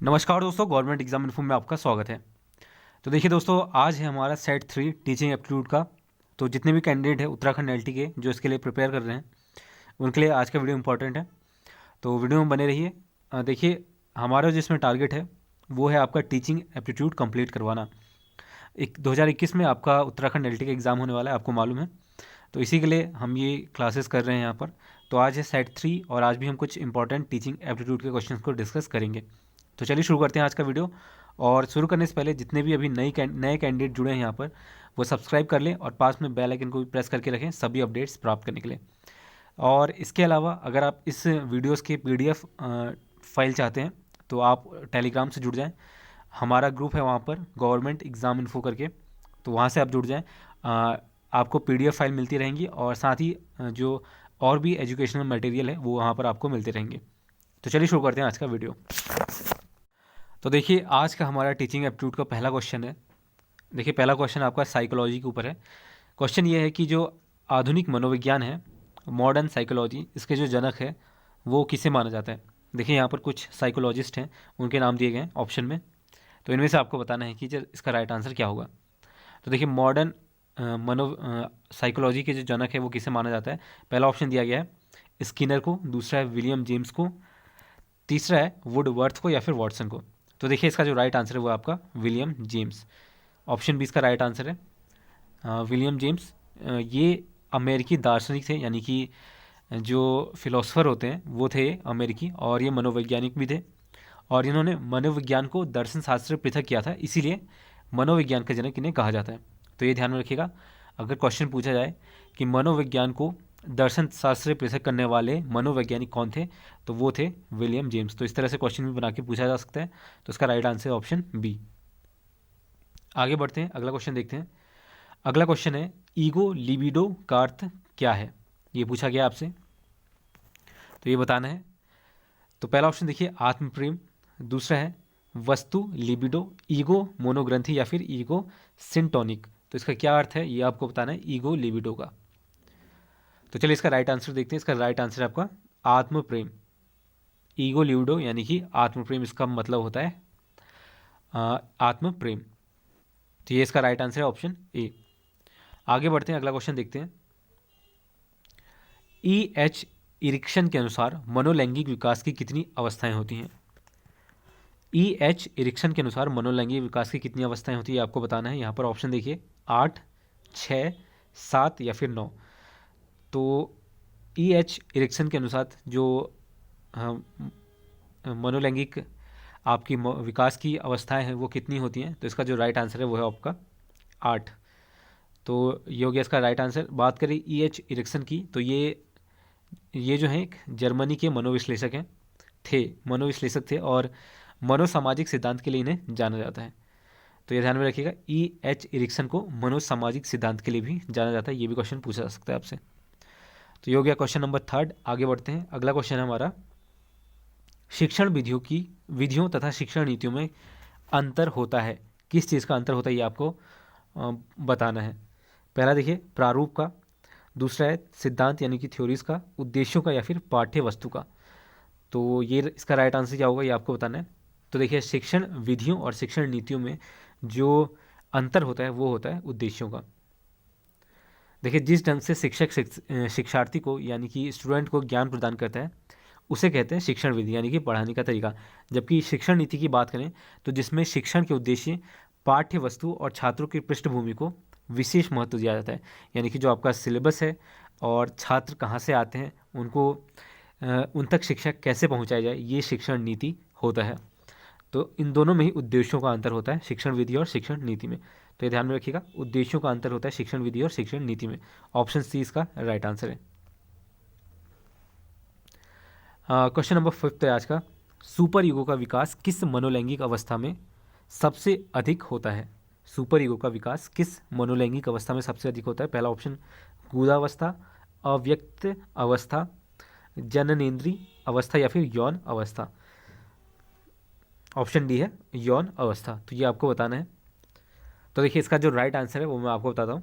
नमस्कार दोस्तों, government exam info में आपका स्वागत है। तो देखिए दोस्तों, आज है हमारा सेट 3 टीचिंग एप्टीट्यूड का। तो जितने भी कैंडिडेट हैं उत्तराखंड एलटी के जो इसके लिए प्रिपेयर कर रहे हैं उनके लिए आज का वीडियो इंपॉर्टेंट है। तो वीडियो में बने रहिए। देखिए, हमारा जिसमें टारगेट है वो है आपका टीचिंग एप्टीट्यूड कंप्लीट करवाना। 2021 में आपका उत्तराखंड एलटी का एग्ज़ाम होने वाला है, आपको मालूम है। तो इसी के लिए हम ये क्लासेस कर रहे हैं यहाँ पर। तो आज है सेट 3 और आज भी हम कुछ इंपॉर्टेंट टीचिंग एप्टीट्यूड के क्वेश्चंस को डिस्कस करेंगे। तो चलिए शुरू करते हैं आज का वीडियो। और शुरू करने से पहले जितने भी अभी नए कैंडिडेट जुड़े हैं यहाँ पर, वो सब्सक्राइब कर लें और पास में बेल आइकन को भी प्रेस करके रखें सभी अपडेट्स प्राप्त करने के लिए। और इसके अलावा अगर आप इस वीडियोस के पीडीएफ फाइल चाहते हैं तो आप टेलीग्राम से जुड़ जाएं। हमारा ग्रुप है वहाँ पर, गवर्नमेंट एग्ज़ाम इन्फो करके, तो वहाँ से आप जुड़ जाएं। आपको पीडीएफ फाइल मिलती रहेंगी और साथ ही जो और भी एजुकेशनल मटेरियल है वो वहाँ पर आपको मिलते रहेंगे। तो चलिए शुरू करते हैं आज का वीडियो। तो देखिए, आज का हमारा टीचिंग एप्टीट्यूड का पहला क्वेश्चन है। देखिए, पहला क्वेश्चन आपका साइकोलॉजी के ऊपर है। क्वेश्चन ये है कि जो आधुनिक मनोविज्ञान है, मॉडर्न साइकोलॉजी, इसके जो जनक है वो किसे माना जाता है। देखिए, यहाँ पर कुछ साइकोलॉजिस्ट हैं, उनके नाम दिए गए हैं ऑप्शन में। तो इनमें से आपको बताना है कि इसका राइट आंसर क्या होगा। तो देखिए, मॉडर्न साइकोलॉजी के जो जनक है वो किसे माना जाता है। पहला ऑप्शन दिया गया है स्किनर को, दूसरा है विलियम जेम्स को, तीसरा है वुडवर्थ को या फिर वॉटसन को। तो देखिए, इसका जो राइट आंसर है वो आपका विलियम जेम्स। ऑप्शन बी इसका राइट आंसर है। विलियम जेम्स ये अमेरिकी दार्शनिक थे, यानी कि जो फिलोसफर होते हैं वो थे अमेरिकी, और ये मनोवैज्ञानिक भी थे। और इन्होंने मनोविज्ञान को दर्शन शास्त्र से पृथक किया था, इसीलिए मनोविज्ञान का जनक इन्हें कहा जाता है। तो ये ध्यान में रखिएगा, अगर क्वेश्चन पूछा जाए कि मनोविज्ञान को दर्शन शास्त्र से पृथक करने वाले मनोवैज्ञानिक कौन थे, तो वो थे विलियम जेम्स। तो इस तरह से क्वेश्चन भी बना के पूछा जा सकता है। तो इसका राइट आंसर है ऑप्शन बी। आगे बढ़ते हैं, अगला क्वेश्चन देखते हैं। अगला क्वेश्चन है ईगो लिबिडो का अर्थ क्या है, ये पूछा गया आपसे, तो ये बताना है। तो पहला ऑप्शन देखिए आत्म प्रेम, दूसरा है वस्तु लिबिडो, ईगो मोनोग्रंथि या फिर ईगो सिंटोनिक। तो इसका क्या अर्थ है ये आपको बताना है ईगो लिबिडो का। तो चलिए इसका राइट आंसर देखते हैं। इसका राइट आंसर है आपका आत्म प्रेम। ईगो लिबिडो यानी कि आत्म प्रेम, इसका मतलब होता है आत्म प्रेम। तो ये इसका राइट आंसर है ऑप्शन ए। आगे बढ़ते हैं, अगला क्वेश्चन देखते हैं। ई एच इरिक्शन के अनुसार मनोलैंगिक विकास की कितनी अवस्थाएं होती हैं। ई एच इरिक्शन के अनुसार मनोलैंगिक विकास की कितनी अवस्थाएं होती है आपको बताना है। यहाँ पर ऑप्शन देखिए 8, 6, 7 या फिर 9। तो ई एच इरिक्शन के अनुसार जो मनोलैंगिक आपकी विकास की अवस्थाएं हैं वो कितनी होती हैं, तो इसका जो राइट आंसर है वो है आपका 8। तो ये हो गया इसका राइट आंसर। बात करें ई एच इरिक्सन की, तो ये जो है एक जर्मनी के मनोविश्लेषक हैं, मनोविश्लेषक थे और मनोसामाजिक सिद्धांत के लिए इन्हें जाना जाता है। तो ये ध्यान में रखिएगा, ई एच इरिक्सन को मनोसामाजिक सिद्धांत के लिए भी जाना जाता है। ये भी क्वेश्चन पूछा जा सकता है आपसे। तो ये हो गया क्वेश्चन नंबर 3। आगे बढ़ते हैं, अगला क्वेश्चन है हमारा शिक्षण विधियों तथा शिक्षण नीतियों में अंतर होता है। किस चीज़ का अंतर होता है ये आपको बताना है। पहला देखिए प्रारूप का, दूसरा है सिद्धांत यानी कि थ्योरीज का, उद्देश्यों का या फिर पाठ्य वस्तु का। तो ये इसका राइट आंसर क्या होगा ये आपको बताना है। तो देखिए, शिक्षण विधियों और शिक्षण नीतियों में जो अंतर होता है वो होता है उद्देश्यों का। देखिए, जिस ढंग से शिक्षार्थी को यानी कि स्टूडेंट को ज्ञान प्रदान करता है उसे कहते हैं शिक्षण विधि यानी कि पढ़ाने का तरीका। जबकि शिक्षण नीति की बात करें तो जिसमें शिक्षण के उद्देश्य, पाठ्य वस्तु और छात्रों की पृष्ठभूमि को विशेष महत्व दिया जाता है। यानी कि जो आपका सिलेबस है और छात्र कहाँ से आते हैं, उनको उन तक शिक्षा कैसे पहुँचाई जाए, ये शिक्षण नीति होता है। तो इन दोनों में ही उद्देश्यों का अंतर होता है, शिक्षण विधि और शिक्षण नीति में। तो ये ध्यान में रखिएगा, उद्देश्यों का अंतर होता है शिक्षण विधि और शिक्षण नीति में। ऑप्शन सी इसका राइट आंसर है। क्वेश्चन नंबर 5 है आज का। सुपर ईगो का विकास किस मनोलैंगिक अवस्था में सबसे अधिक होता है। सुपर ईगो का विकास किस मनोलैंगिक अवस्था में सबसे अधिक होता है। पहला ऑप्शन गुदावस्था, अव्यक्त अवस्था, जननेन्द्रीय अवस्था या फिर यौन अवस्था। ऑप्शन डी है यौन अवस्था। तो ये आपको बताना है। तो देखिए, इसका जो राइट आंसर है वो मैं आपको बताता हूँ।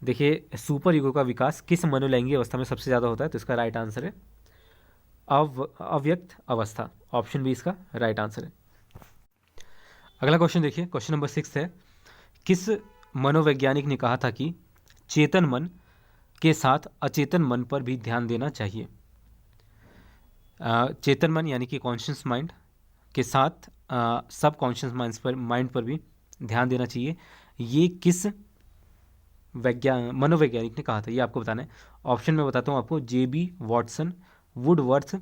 देखिए, सुपर ईगो का विकास किस मनोलैंगिक अवस्था में सबसे ज़्यादा होता है, तो इसका राइट आंसर है अव्यक्त अवस्था। ऑप्शन बी इसका राइट आंसर है। अगला क्वेश्चन देखिए, क्वेश्चन नंबर 6 है, किस मनोवैज्ञानिक ने कहा था कि चेतन मन के साथ अचेतन मन पर भी ध्यान देना चाहिए? चेतन मन यानी कि कॉन्शियस माइंड के साथ सब कॉन्शियस माइंड पर भी ध्यान देना चाहिए, ये किस मनोवैज्ञानिक ने कहा था, ये आपको बताना है। ऑप्शन में बताता हूँ आपको, JB वॉटसन, वुडवर्थ,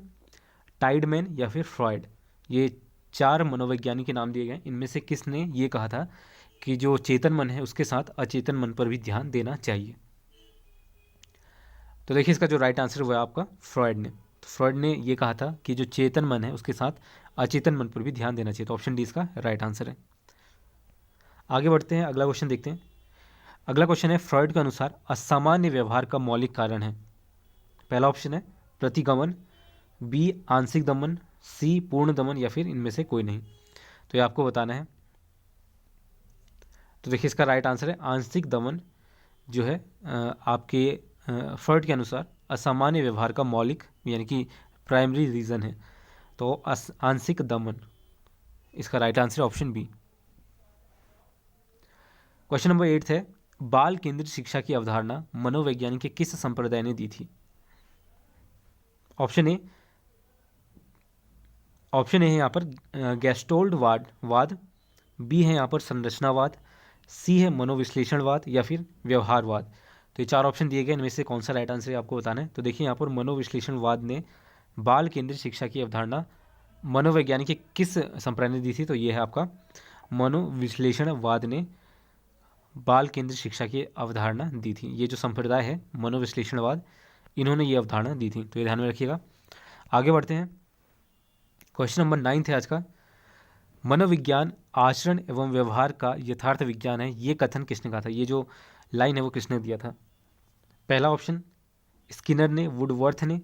टाइडमैन या फिर फ्रॉयड। ये 4 मनोवैज्ञानिक के नाम दिए गए, इनमें से किसने ये कहा था कि जो चेतन मन है उसके साथ अचेतन मन पर भी ध्यान देना चाहिए? तो देखिए इसका जो राइट आंसर है वो है आपका फ्रॉयड ने। तो फ्रॉयड ने ये कहा था कि जो चेतन मन है उसके साथ अचेतन मन पर भी ध्यान देना चाहिए। तो ऑप्शन डी इसका राइट आंसर है। आगे बढ़ते हैं, अगला क्वेश्चन देखते हैं। अगला क्वेश्चन है, फ्रॉयड के अनुसार असामान्य व्यवहार का मौलिक कारण है? पहला ऑप्शन है प्रतिगमन, बी आंशिक दमन, सी पूर्ण दमन या फिर इनमें से कोई नहीं। तो ये आपको बताना है। तो देखिए इसका राइट आंसर है आंशिक दमन जो है आपके फ्रॉयड के अनुसार असामान्य व्यवहार का मौलिक यानी कि प्राइमरी रीजन है। तो आंशिक दमन, इसका राइट आंसर है ऑप्शन बी। क्वेश्चन नंबर 8 है, बाल केंद्रित शिक्षा की अवधारणा मनोवैज्ञानिक के किस संप्रदाय ने दी थी? ऑप्शन ए है यहाँ पर गेस्टोल्ड वाद, बी है यहाँ पर संरचनावाद, सी है मनोविश्लेषणवाद या फिर व्यवहारवाद। तो ये 4 ऑप्शन दिए गए, इनमें से कौन सा राइट आंसर है आपको बताना है। तो देखिए यहाँ पर मनोविश्लेषणवाद ने बाल केंद्रित शिक्षा की अवधारणा मनोवैज्ञानिक के किस संप्रदाय ने दी थी? तो ये है आपका मनोविश्लेषणवाद ने बाल केंद्रित शिक्षा की अवधारणा दी थी। ये जो संप्रदाय है मनोविश्लेषणवाद, इन्होंने ये अवधारणा दी थी। तो ये ध्यान में रखिएगा। आगे बढ़ते हैं, क्वेश्चन नंबर 9 है आज का, मनोविज्ञान आचरण एवं व्यवहार का यथार्थ विज्ञान है, ये कथन किसने कहा था? ये जो लाइन है वो किसने दिया था? पहला ऑप्शन स्किनर ने, वुडवर्थ ने,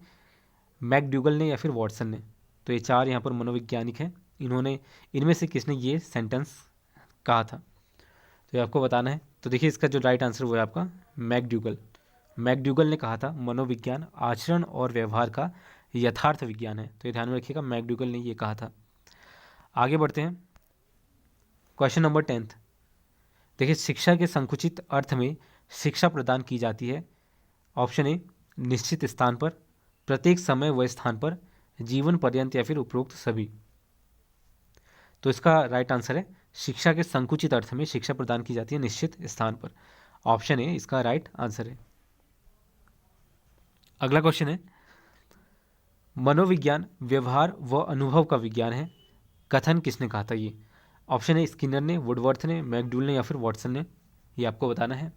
मैकडूगल ने या फिर वॉटसन ने। तो ये 4 यहाँ पर मनोवैज्ञानिक हैं, इन्होंने इनमें से किसने ये सेंटेंस कहा था? तो ये आपको बताना है। तो देखिए इसका जो राइट आंसर वो है आपका मैकडूगल ने कहा था मनोविज्ञान आचरण और व्यवहार का यथार्थ विज्ञान है। तो ये ध्यान में रखिएगा, मैकडूगल ने ये कहा था। आगे बढ़ते हैं, क्वेश्चन नंबर 10। देखिए शिक्षा के संकुचित अर्थ में शिक्षा प्रदान की जाती है। ऑप्शन ए निश्चित स्थान पर, प्रत्येक समय व स्थान पर, जीवन पर्यंत या फिर उपरोक्त सभी। तो इसका राइट आंसर है शिक्षा के संकुचित अर्थ में शिक्षा प्रदान की जाती है निश्चित स्थान पर। ऑप्शन ए इसका राइट आंसर है। अगला क्वेश्चन है, मनोविज्ञान व्यवहार व अनुभव का विज्ञान है, कथन किसने कहा था? ये ऑप्शन है स्किनर ने, वुडवर्थ ने, मैकडूगल ने या फिर वॉटसन ने। ये आपको बताना है।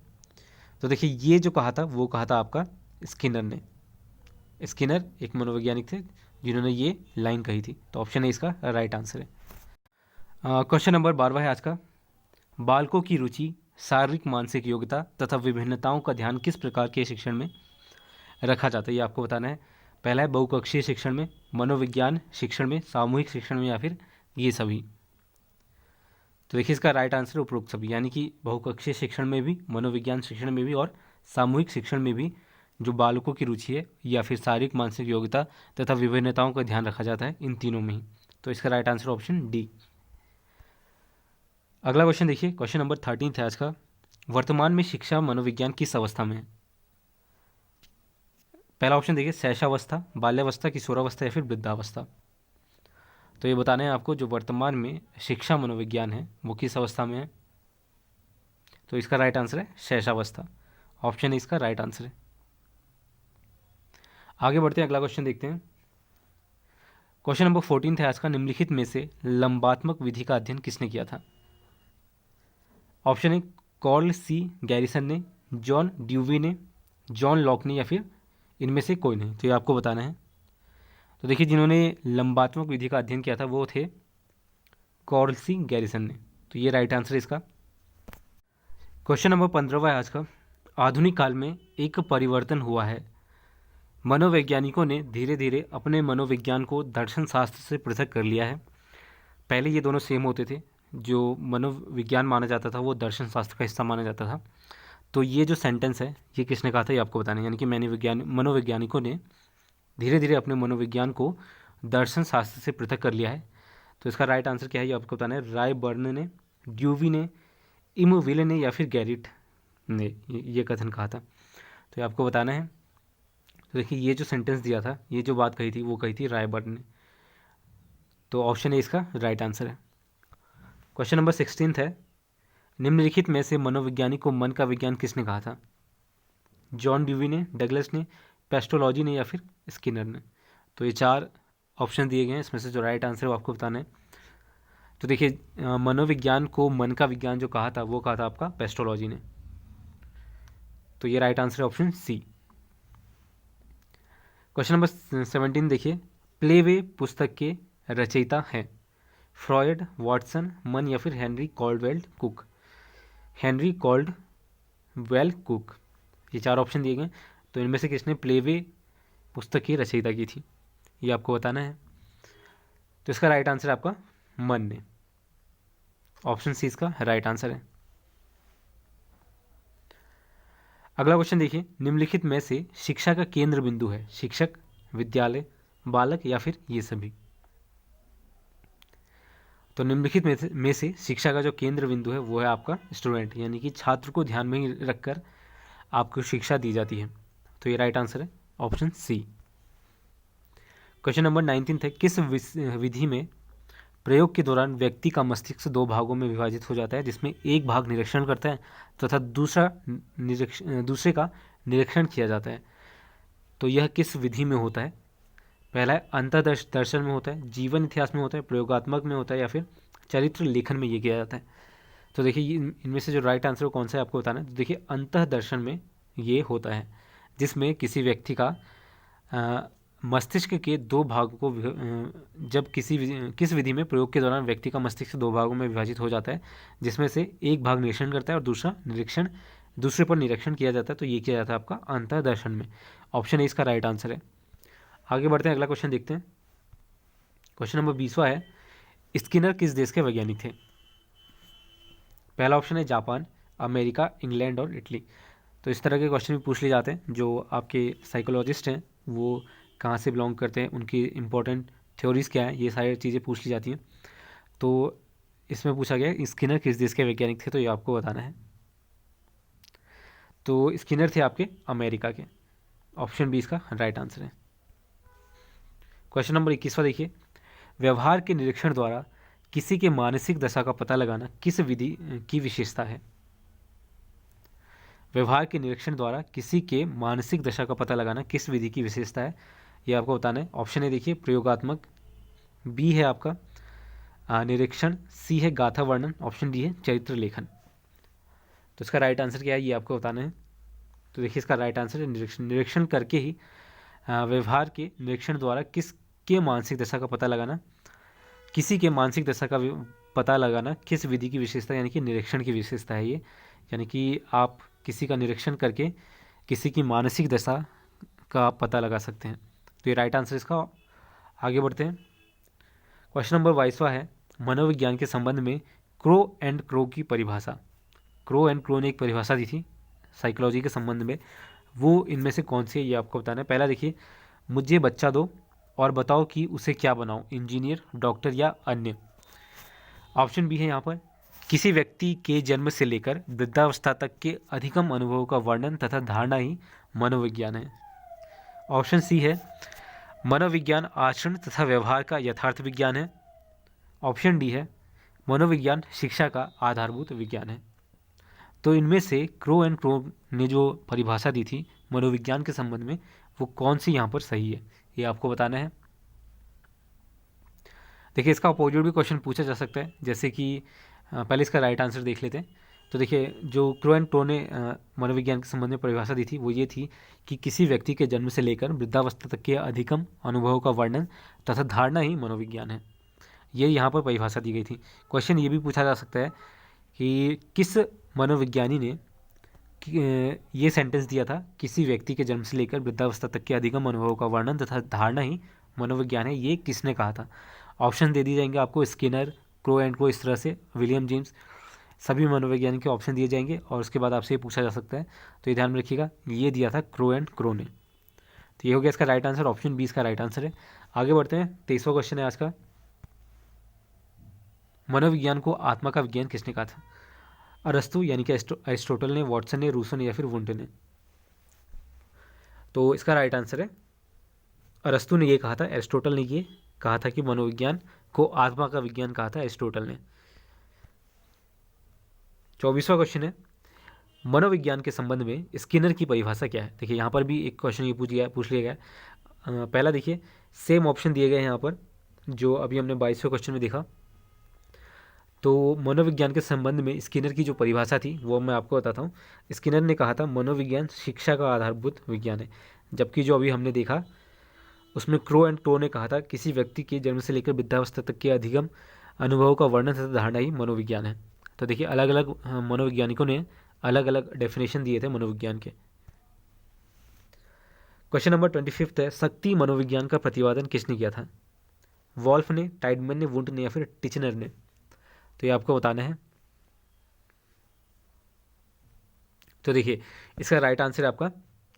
तो देखिए ये जो कहा था वो कहा था आपका स्किनर ने। स्किनर एक मनोवैज्ञानिक थे जिन्होंने ये लाइन कही थी। तो ऑप्शन ए इसका राइट आंसर है। क्वेश्चन नंबर 12 है आज का, बालकों की रुचि, शारीरिक मानसिक योग्यता तथा विभिन्नताओं का ध्यान किस प्रकार के शिक्षण में रखा जाता है? ये आपको बताना है। पहला है बहुकक्षीय शिक्षण में, मनोविज्ञान शिक्षण में, सामूहिक शिक्षण में या फिर ये सभी। तो देखिए इसका राइट आंसर उपरोक्त सभी, यानी कि बहुकक्षीय शिक्षण में भी, मनोविज्ञान शिक्षण में भी और सामूहिक शिक्षण में भी जो बालकों की रुचि है या फिर शारीरिक मानसिक योग्यता तथा विभिन्नताओं का ध्यान रखा जाता है इन तीनों में ही। तो इसका राइट आंसर ऑप्शन डी। अगला क्वेश्चन देखिए, क्वेश्चन नंबर 13 है आज का, वर्तमान में शिक्षा मनोविज्ञान किस अवस्था में है? पहला ऑप्शन देखिए शैशवावस्था, बाल्यावस्था, किशोरावस्था या फिर वृद्धावस्था। तो ये बताना है आपको जो वर्तमान में शिक्षा मनोविज्ञान है वो किस अवस्था में है। तो इसका राइट आंसर है शैशवावस्था। ऑप्शन ए इसका राइट आंसर है। आगे बढ़ते हैं, अगला क्वेश्चन देखते हैं। क्वेश्चन नंबर 14 है आज का, निम्नलिखित में से लंबात्मक विधि का अध्ययन किसने किया था? Option A Carl C Garrison ने, जॉन ड्यूवी ने, जॉन लॉक ने या फिर इनमें से कोई नहीं। तो ये आपको बताना है। तो देखिए जिन्होंने लंबात्मक विधि का अध्ययन किया था वो थे कॉर्ल सी गैरिसन ने। तो ये राइट आंसर है इसका। क्वेश्चन नंबर 15 है आज का, आधुनिक काल में एक परिवर्तन हुआ है, मनोवैज्ञानिकों ने धीरे धीरे अपने मनोविज्ञान को दर्शन शास्त्र से पृथक कर लिया है। पहले ये दोनों सेम होते थे, जो मनोविज्ञान माना जाता था वो दर्शन शास्त्र का हिस्सा माना जाता था। तो ये जो सेंटेंस है ये किसने कहा था ये आपको बताना है, यानी कि मनोवैज्ञानिकों ने धीरे धीरे अपने मनोविज्ञान को दर्शन शास्त्र से पृथक कर लिया है। तो इसका राइट आंसर क्या है ये आपको बताना है। राय बर्न ने, ड्यूवी ने, इमोविल ने या फिर गैरिट ने ये कथन कहा था। तो ये आपको बताना है। तो देखिए ये जो सेंटेंस दिया था, ये जो बात कही थी वो कही थी राय बर्न ने। तो ऑप्शन ए इसका राइट आंसर है। क्वेश्चन नंबर 16 है, निम्नलिखित में से मनोविज्ञानी को मन का विज्ञान किसने कहा था? जॉन ड्यूवी ने, डगलस ने, पेस्टोलॉजी ने या फिर स्किनर ने। तो ये 4 ऑप्शन दिए गए हैं, इसमें से जो राइट आंसर है वो आपको बताना है। तो देखिए मनोविज्ञान को मन का विज्ञान जो कहा था वो कहा था आपका पेस्टोलॉजी ने। तो ये राइट आंसर है ऑप्शन सी। क्वेश्चन नंबर 17 देखिए, प्लेवे पुस्तक के रचयिता हैं फ्रॉयड, वाटसन, मन या फिर Henry Caldwell cook. Henry Caldwell cook, ये 4 ऑप्शन दिए गए। तो इनमें से किसने प्लेवे पुस्तक की रचयिता की थी ये आपको बताना है। तो इसका राइट आंसर आपका मन ने। ऑप्शन सी इसका राइट आंसर है। अगला क्वेश्चन देखिए, निम्नलिखित में से शिक्षा का केंद्र बिंदु है शिक्षक, विद्यालय, बालक या फिर ये सभी। तो निम्नलिखित में से शिक्षा का जो केंद्र बिंदु है वो है आपका स्टूडेंट, यानी कि छात्र को ध्यान में ही रखकर आपको शिक्षा दी जाती है। तो ये राइट आंसर है ऑप्शन सी। क्वेश्चन नंबर 19 है, किस विधि में प्रयोग के दौरान व्यक्ति का मस्तिष्क 2 भागों में विभाजित हो जाता है, जिसमें एक भाग निरीक्षण करता है तथा दूसरे का निरीक्षण किया जाता है। तो यह किस विधि में होता है? पहला है अंतर्दर्श दर्शन में होता है, जीवन इतिहास में होता है, प्रयोगात्मक में होता है या फिर चरित्र लेखन में ये किया जाता है। तो देखिए इनमें से जो राइट आंसर कौन सा है आपको बताना है। तो देखिए अंतः दर्शन में ये होता है, जिसमें किसी व्यक्ति का मस्तिष्क के 2 भागों को जब किस विधि में प्रयोग के दौरान व्यक्ति का मस्तिष्क 2 भागों में विभाजित हो जाता है, जिसमें से एक भाग निरीक्षण करता है और दूसरे पर निरीक्षण किया जाता है। तो ये किया जाता है आपका अंतः दर्शन में। ऑप्शन ए इसका राइट आंसर है। आगे बढ़ते हैं, अगला क्वेश्चन देखते हैं। क्वेश्चन नंबर 20वां है, स्किनर किस देश के वैज्ञानिक थे? पहला ऑप्शन है जापान, अमेरिका, इंग्लैंड और इटली। तो इस तरह के क्वेश्चन भी पूछ लिए जाते हैं। जो आपके साइकोलॉजिस्ट हैं वो कहाँ से बिलोंग करते हैं, उनकी इंपॉर्टेंट थ्योरीज क्या है, ये सारी चीज़ें पूछ ली जाती हैं। तो इसमें पूछा गया है स्किनर किस देश के वैज्ञानिक थे, तो ये आपको बताना है। तो स्किनर थे आपके अमेरिका के। ऑप्शन बी इसका राइट आंसर है। क्वेश्चन नंबर 21वां देखिए, व्यवहार के निरीक्षण द्वारा किसी के मानसिक दशा का पता लगाना किस विधि की विशेषता है? व्यवहार के निरीक्षण द्वारा किसी के मानसिक दशा का पता लगाना किस विधि की विशेषता है, ये आपको बताना है। ऑप्शन ए देखिए प्रयोगात्मक, बी है आपका निरीक्षण, सी है गाथा वर्णन, ऑप्शन डी है चरित्र लेखन। तो इसका राइट आंसर क्या है ये आपको बताना है। तो देखिए इसका राइट आंसर है निरीक्षण। निरीक्षण करके ही व्यवहार के निरीक्षण द्वारा किसके मानसिक दशा का पता लगाना, किसी के मानसिक दशा का पता लगाना किस विधि की विशेषता, यानी कि निरीक्षण की विशेषता है ये। यानी कि आप किसी का निरीक्षण करके किसी की मानसिक दशा का पता लगा सकते हैं। तो ये राइट आंसर इसका। आगे बढ़ते हैं, क्वेश्चन नंबर 22वां है, मनोविज्ञान के संबंध में क्रो एंड क्रो की परिभाषा। क्रो एंड क्रो ने एक परिभाषा दी थी साइकोलॉजी के संबंध में, वो इनमें से कौन सी है ये आपको बताना है। पहला देखिए, मुझे बच्चा दो और बताओ कि उसे क्या बनाऊं, इंजीनियर, डॉक्टर या अन्य। ऑप्शन बी है यहाँ पर, किसी व्यक्ति के जन्म से लेकर वृद्धावस्था तक के अधिकतम अनुभव का वर्णन तथा धारणा ही मनोविज्ञान है। ऑप्शन सी है, मनोविज्ञान आचरण तथा व्यवहार का यथार्थ विज्ञान है। ऑप्शन डी है, मनोविज्ञान शिक्षा का आधारभूत विज्ञान है। तो इनमें से क्रो एंड क्रो ने जो परिभाषा दी थी मनोविज्ञान के संबंध में, वो कौन सी यहाँ पर सही है ये आपको बताना है। देखिए इसका अपोजिट भी क्वेश्चन पूछा जा सकता है, जैसे कि पहले इसका राइट आंसर देख लेते हैं। तो देखिए जो क्रो एंड क्रो ने मनोविज्ञान के संबंध में परिभाषा दी थी वो ये थी कि किसी व्यक्ति के जन्म से लेकर वृद्धावस्था तक के अधिकतम अनुभव का वर्णन तथा धारणा ही मनोविज्ञान है। ये यहाँ पर परिभाषा दी गई थी। क्वेश्चन ये भी पूछा जा सकता है कि किस मनोविज्ञानी ने ये सेंटेंस दिया था, किसी व्यक्ति के जन्म से लेकर वृद्धावस्था तक के अधिकतम अनुभव का वर्णन तथा धारणा ही मनोविज्ञान है, ये किसने कहा था। ऑप्शन दे दिए जाएंगे आपको, स्किनर, क्रो एंड क्रो, इस तरह से विलियम जेम्स, सभी मनोवैज्ञानिक के ऑप्शन दिए जाएंगे। और उसके बाद आपसे ये पूछा जा सकता है, तो ये ध्यान में रखिएगा, ये दिया था क्रो एंड क्रो ने। तो ये हो गया इसका राइट आंसर, ऑप्शन बी इसका राइट आंसर है। आगे बढ़ते हैं, 23वां क्वेश्चन है आज का। मनोविज्ञान को आत्मा का विज्ञान किसने कहा था? अरस्तु यानी कि अरिस्टोटल ने, वॉटसन ने, रूसो ने या फिर वुंट ने? तो इसका राइट आंसर है अरस्तु ने ये कहा था, एरिस्टोटल ने ये कहा था कि मनोविज्ञान को आत्मा का विज्ञान कहा था एरिस्टोटल ने। 24वां क्वेश्चन है, मनोविज्ञान के संबंध में स्किनर की परिभाषा क्या है? देखिए यहाँ पर भी एक क्वेश्चन ये पूछ लिया गया है। पहला देखिए, सेम ऑप्शन दिए गए हैं यहाँ पर जो अभी हमने 22वें क्वेश्चन में देखा। तो मनोविज्ञान के संबंध में स्किनर की जो परिभाषा थी वो मैं आपको बताता हूँ। स्किनर ने कहा था मनोविज्ञान शिक्षा का आधारभूत विज्ञान है, जबकि जो अभी हमने देखा उसमें क्रो एंड टो ने कहा था किसी व्यक्ति के जन्म से लेकर वृद्धावस्था तक के अधिगम अनुभवों का वर्णन तथा धारणा ही मनोविज्ञान है। तो देखिए अलग अलग मनोवैज्ञानिकों ने अलग अलग डेफिनेशन दिए थे मनोविज्ञान के। क्वेश्चन नंबर 25 है, शक्ति मनोविज्ञान का प्रतिपादन किसने किया था? वॉल्फ ने, टाइडमैन ने, वुंट ने या फिर टिचनर ने? तो ये आपको बताना है। तो देखिए इसका राइट आंसर है आपका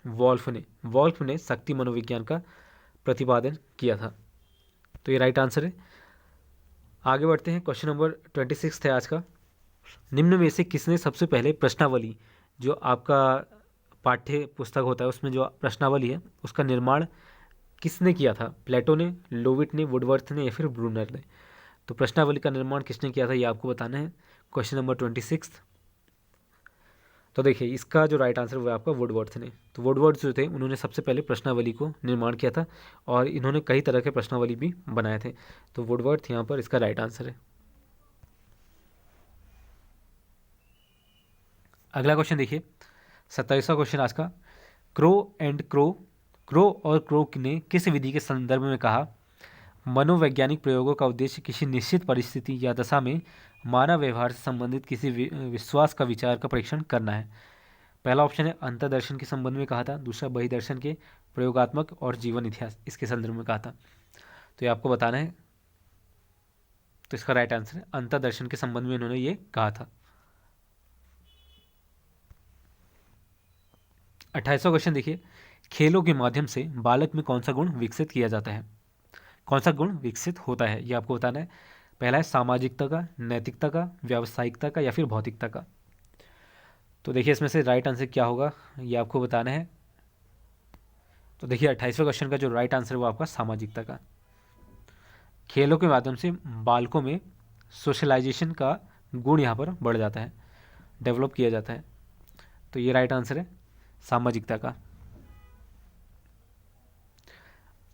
वॉल्फ ने। वॉल्फ ने शक्ति मनोविज्ञान का प्रतिपादन किया था, तो ये राइट आंसर है। आगे बढ़ते हैं, क्वेश्चन नंबर 26 है आज का। निम्न में से किसने सबसे पहले प्रश्नावली, जो आपका पाठ्य पुस्तक होता है उसमें जो प्रश्नावली है उसका निर्माण किसने किया था? प्लेटो ने, लोविट ने, वुडवर्थ ने या फिर ब्रूनर ने? तो प्रश्नावली का निर्माण किसने किया था ये आपको बताना है। Question number 26। तो देखिए इसका जो राइट आंसर वो है आपका वुडवर्थ ने। तो वुडवर्थ जो थे उन्होंने सबसे पहले प्रश्नावली को निर्माण किया था और इन्होंने कई तरह के प्रश्नावली भी बनाए थे। तो वुडवर्थ यहाँ पर इसका राइट आंसर है। अगला क्वेश्चन देखिए, 27वां क्वेश्चन आज का। क्रो और क्रो ने किस विधि के संदर्भ में कहा मनोवैज्ञानिक प्रयोगों का उद्देश्य किसी निश्चित परिस्थिति या दशा में मानव व्यवहार से संबंधित किसी विश्वास का विचार का परीक्षण करना है? पहला ऑप्शन है अंतर्दर्शन के संबंध में कहा था, दूसरा बहिदर्शन के, प्रयोगात्मक और जीवन इतिहास इसके संदर्भ में कहा था। तो ये आपको बताना है। तो इसका राइट आंसर है अंतर्दर्शन के संबंध में इन्होंने ये कहा था। 28वां क्वेश्चन देखिए, खेलों के माध्यम से बालक में कौन सा गुण विकसित किया जाता है? कौन सा गुण विकसित होता है ये आपको बताना है। पहला है सामाजिकता का, नैतिकता का, व्यावसायिकता का या फिर भौतिकता का? तो देखिए इसमें से राइट आंसर क्या होगा ये आपको बताना है। तो देखिए 28वें क्वेश्चन का जो राइट आंसर है वो आपका सामाजिकता का। खेलों के माध्यम से बालकों में सोशलाइजेशन का गुण यहाँ पर बढ़ जाता है, डेवलप किया जाता है। तो ये राइट आंसर है सामाजिकता का।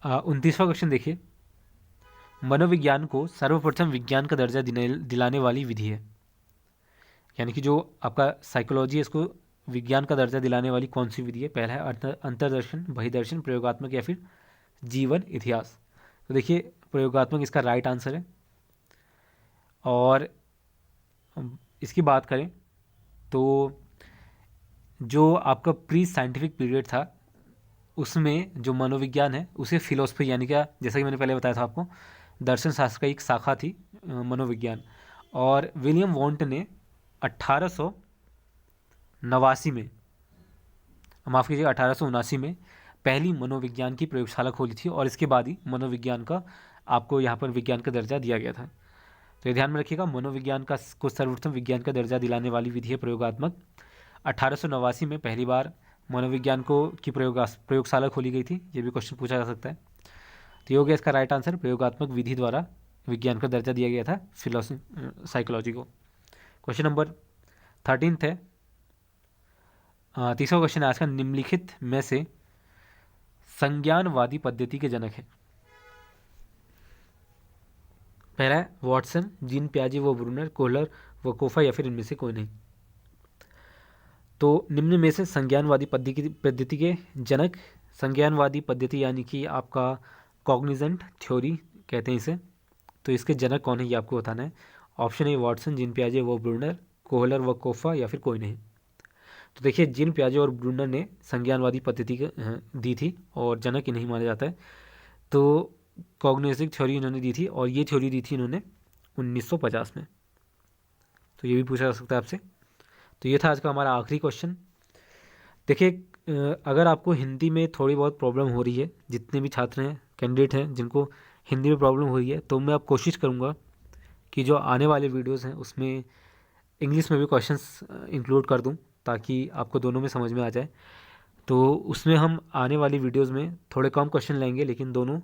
29वां क्वेश्चन देखिए, मनोविज्ञान को सर्वप्रथम विज्ञान का दर्जा दिलाने वाली विधि है, यानी कि जो आपका साइकोलॉजी है इसको विज्ञान का दर्जा दिलाने वाली कौन सी विधि है? पहला है अंतर्दर्शन, बहिदर्शन, प्रयोगात्मक या फिर जीवन इतिहास? तो देखिए प्रयोगात्मक इसका राइट आंसर है। और इसकी बात करें तो जो आपका प्री साइंटिफिक पीरियड था उसमें जो मनोविज्ञान है उसे फिलोसफी यानी क्या, जैसा कि मैंने पहले बताया था आपको, दर्शन शास्त्र का एक शाखा थी मनोविज्ञान। और विलियम वॉन्ट ने 1889 में, माफ़ कीजिए 1879 में पहली मनोविज्ञान की प्रयोगशाला खोली थी और इसके बाद ही मनोविज्ञान का आपको यहाँ पर विज्ञान का दर्जा दिया गया था। तो ये ध्यान में रखिएगा, मनोविज्ञान का को सर्वप्रथम विज्ञान का दर्जा दिलाने वाली विधि है प्रयोगात्मक। 1889 में पहली बार मनोविज्ञान को की प्रयोगशाला खोली गई थी, ये भी क्वेश्चन पूछा जा सकता है। तो ये हो गया इसका राइट आंसर, प्रयोगात्मक विधि द्वारा विज्ञान का दर्जा दिया गया था साइकोलॉजी को। क्वेश्चन नंबर 13 है, 30वां क्वेश्चन आज का। निम्नलिखित में से संज्ञानवादी पद्धति के जनक है? पहला है वॉटसन, जीन पियाजे व ब्रूनर, कोहलर व कोफा या फिर इनमें से कोई नहीं? तो निम्न में से संज्ञानवादी पद्धति के जनक, संज्ञानवादी पद्धति यानी कि आपका कॉग्निजेंट थ्योरी कहते हैं इसे, तो इसके जनक कौन है ये आपको बताना है। ऑप्शन ए वॉटसन, जीन पियाजे व ब्रूनर, कोहलर व कोफा या फिर कोई नहीं? तो देखिए जीन पियाजे और ब्रूनर ने संज्ञानवादी पद्धति दी थी और जनक इन्हें माना जाता है। तो कॉग्निटिव थ्योरी इन्होंने दी थी और ये थ्योरी दी थी इन्होंने 1950 में। तो ये भी पूछा जा सकता है आपसे। तो ये था आज का हमारा आखिरी क्वेश्चन। देखिए अगर आपको हिंदी में थोड़ी बहुत प्रॉब्लम हो रही है, जितने भी छात्र हैं, कैंडिडेट हैं जिनको हिंदी में प्रॉब्लम हो रही है, तो मैं अब कोशिश करूँगा कि जो आने वाले वीडियोस हैं उसमें इंग्लिश में भी क्वेश्चंस इंक्लूड कर दूं, ताकि आपको दोनों में समझ में आ जाए। तो उसमें हम आने वाली वीडियोस में थोड़े कम क्वेश्चन लेंगे, लेकिन दोनों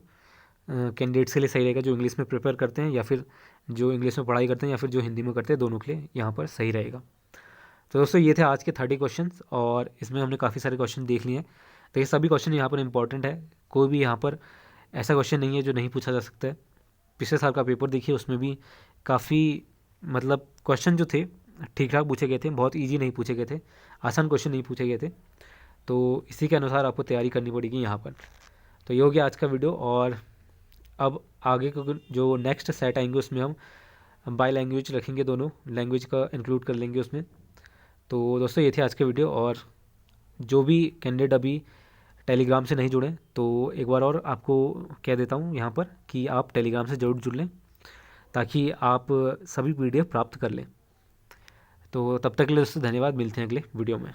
कैंडिडेट्स के लिए सही रहेगा, जो इंग्लिश में प्रिपेयर करते हैं या फिर जो इंग्लिश में पढ़ाई करते हैं या फिर जो हिंदी में करते हैं, दोनों के लिए यहाँ पर सही रहेगा। तो दोस्तों ये थे आज के 30 क्वेश्चंस, और इसमें हमने काफ़ी सारे क्वेश्चन देख लिए हैं। तो ये सभी क्वेश्चन यहाँ पर इंपॉर्टेंट है, कोई भी यहाँ पर ऐसा क्वेश्चन नहीं है जो नहीं पूछा जा सकता है। पिछले साल का पेपर देखिए, उसमें भी काफ़ी मतलब क्वेश्चन जो थे ठीक ठाक पूछे गए थे, बहुत इजी नहीं पूछे गए थे, आसान क्वेश्चन नहीं पूछे गए थे। तो इसी के अनुसार आपको तैयारी करनी पड़ेगी यहाँ पर। तो ये हो गया आज का वीडियो, और अब आगे को जो नेक्स्ट सेट आएंगे उसमें हम बाय लैंग्वेज रखेंगे, दोनों लैंग्वेज का इंक्लूड कर लेंगे उसमें। तो दोस्तों ये थे आज के वीडियो, और जो भी कैंडिडेट अभी टेलीग्राम से नहीं जुड़े, तो एक बार और आपको कह देता हूँ यहाँ पर कि आप टेलीग्राम से जरूर जुड़ लें, ताकि आप सभी PDF प्राप्त कर लें। तो तब तक के लिए दोस्तों धन्यवाद, मिलते हैं अगले वीडियो में।